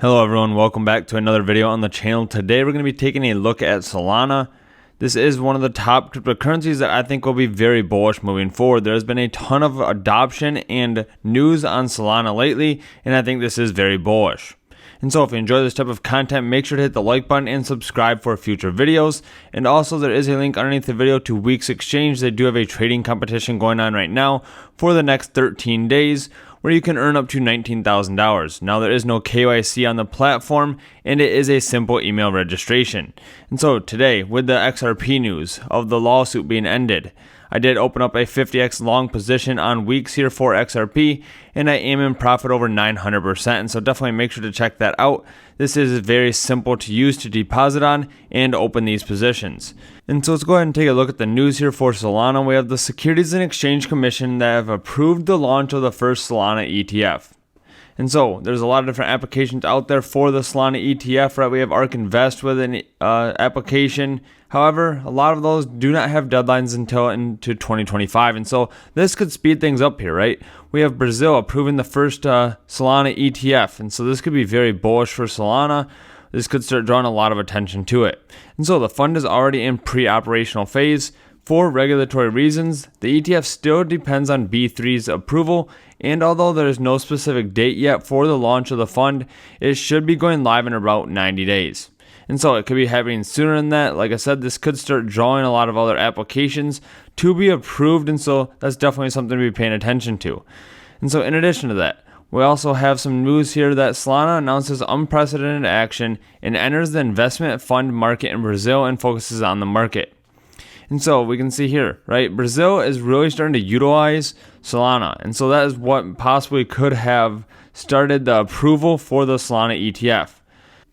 Hello everyone, welcome back to another video on the channel. Today we're going to be taking a look at Solana. This is one of the top cryptocurrencies that I think will be very bullish moving forward. There's been a ton of adoption and news on Solana lately, and I think this is very bullish. And so if you enjoy this type of content, make sure to hit the like button and subscribe for future videos. And also there is a link underneath the video to Weeks Exchange. They do have a trading competition going on right now for the next 13 days where you can earn up to $19,000. Now there is no KYC on the platform and it is a simple email registration. And so today with the XRP news of the lawsuit being ended, I did open up a 50x long position on Weeks here for XRP, and I am in profit over 900%. And so definitely make sure to check that out. This is very simple to use to deposit on and open these positions. And so let's go ahead and take a look at the news here for Solana. We have the Securities and Exchange Commission that have approved the launch of the first Solana ETF. And so there's a lot of different applications out there for the Solana ETF, right? We have ARK Invest with an application. However, a lot of those do not have deadlines until into 2025. And so this could speed things up here, right? We have Brazil approving the first Solana ETF. And so this could be very bullish for Solana. This could start drawing a lot of attention to it. And so the fund is already in pre-operational phase. For regulatory reasons, the ETF still depends on B3's approval, and although there is no specific date yet for the launch of the fund, it should be going live in about 90 days. And so it could be happening sooner than that. Like I said, this could start drawing a lot of other applications to be approved, and so that's definitely something to be paying attention to. And so in addition to that, we also have some news here that Solana announces unprecedented action and enters the investment fund market in Brazil and focuses on the market. And so we can see here, right, Brazil is really starting to utilize Solana. And so that is what possibly could have started the approval for the Solana ETF.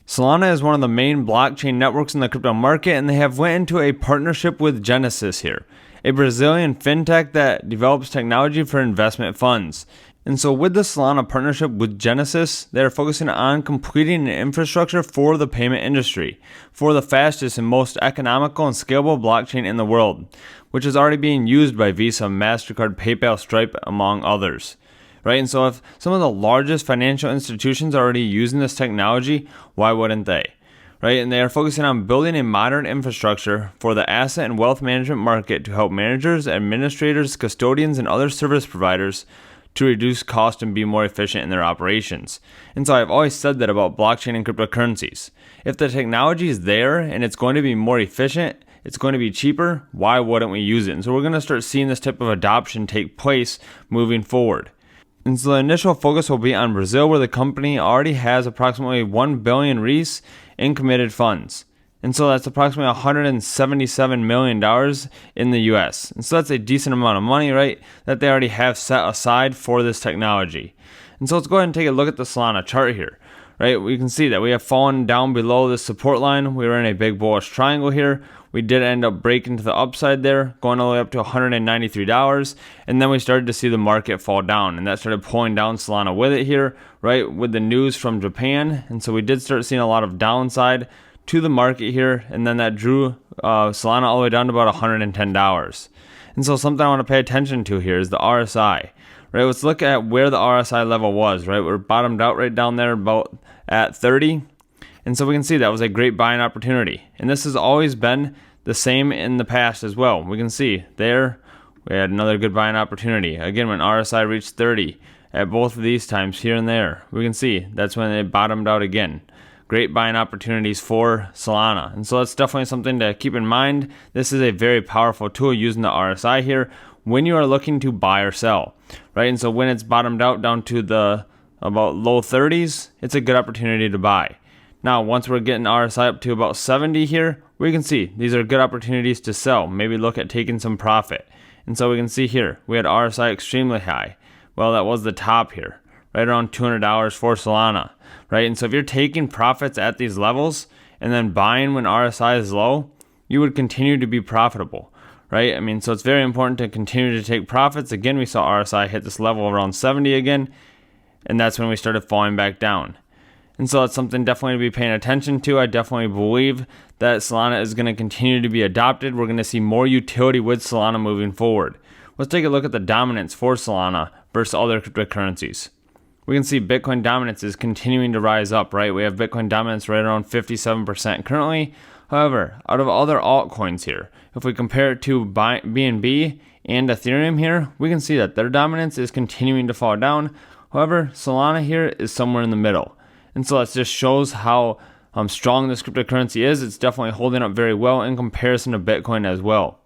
Solana is one of the main blockchain networks in the crypto market, and they have went into a partnership with Genesis here, a Brazilian fintech that develops technology for investment funds. And so with the Solana partnership with Genesis, they're focusing on completing an infrastructure for the payment industry, for the fastest and most economical and scalable blockchain in the world, which is already being used by Visa, MasterCard, PayPal, Stripe, among others. Right? And so if some of the largest financial institutions are already using this technology, why wouldn't they? Right? And they are focusing on building a modern infrastructure for the asset and wealth management market to help managers, administrators, custodians, and other service providers to reduce cost and be more efficient in their operations. And so I've always said that about blockchain and cryptocurrencies. If the technology is there and it's going to be more efficient, it's going to be cheaper, why wouldn't we use it? And so we're going to start seeing this type of adoption take place moving forward. And so the initial focus will be on Brazil, where the company already has approximately 1 billion reais in committed funds. And so that's approximately $177 million in the US. And so that's a decent amount of money, right, that they already have set aside for this technology. And so let's go ahead and take a look at the Solana chart here, right? We can see that we have fallen down below the support line. We were in a big bullish triangle here. We did end up breaking to the upside there, going all the way up to $193. And then we started to see the market fall down, and that started pulling down Solana with it here, right, with the news from Japan. And so we did start seeing a lot of downside to the market here, and then that drew Solana all the way down to about $110. And so something I want to pay attention to here is the RSI, right? Let's look at where the RSI level was, right? We're bottomed out right down there about at 30. And so we can see that was a great buying opportunity. And this has always been the same in the past as well. We can see there we had another good buying opportunity. Again, when RSI reached 30 at both of these times here and there, we can see that's when it bottomed out again. Great buying opportunities for Solana. And so that's definitely something to keep in mind. This is a very powerful tool using the RSI here when you are looking to buy or sell, right? And so when it's bottomed out down to the about low 30s, it's a good opportunity to buy. Now, once we're getting RSI up to about 70 here, we can see these are good opportunities to sell. Maybe look at taking some profit. And so we can see here, we had RSI extremely high. Well, that was the top here, right around $200 for Solana, right? And so if you're taking profits at these levels and then buying when RSI is low, you would continue to be profitable, right? I mean, so it's very important to continue to take profits. Again, we saw RSI hit this level around 70 again, and that's when we started falling back down. And so that's something definitely to be paying attention to. I definitely believe that Solana is going to continue to be adopted. We're going to see more utility with Solana moving forward. Let's take a look at the dominance for Solana versus other cryptocurrencies. we can see Bitcoin dominance is continuing to rise up, right? We have Bitcoin dominance right around 57% currently. However, out of other altcoins here, if we compare it to BNB and Ethereum here, we can see that their dominance is continuing to fall down. However, Solana here is somewhere in the middle. And so that just shows how strong this cryptocurrency is. It's definitely holding up very well in comparison to Bitcoin as well.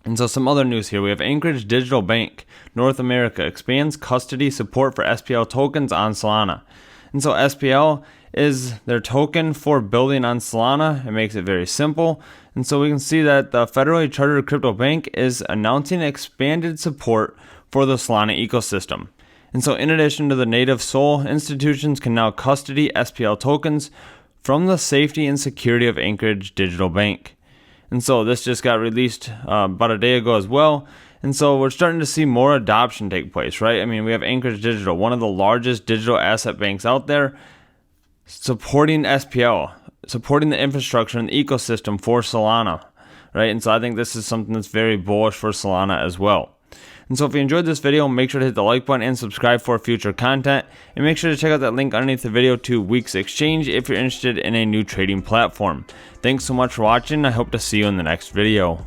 And so some other news here, we have Anchorage Digital Bank, North America, expands custody support for SPL tokens on Solana. And so SPL is their token for building on Solana. It makes it very simple. And so we can see that the federally chartered crypto bank is announcing expanded support for the Solana ecosystem. And so in addition to the native SOL, institutions can now custody SPL tokens from the safety and security of Anchorage Digital Bank. And so this just got released about a day ago as well. And so we're starting to see more adoption take place, right? I mean, we have Anchorage Digital, one of the largest digital asset banks out there, supporting SPL, supporting the infrastructure and the ecosystem for Solana, right? And so I think this is something that's very bullish for Solana as well. And so if you enjoyed this video, make sure to hit the like button and subscribe for future content. And make sure to check out that link underneath the video to Week's Exchange if you're interested in a new trading platform. Thanks so much for watching. I hope to see you in the next video.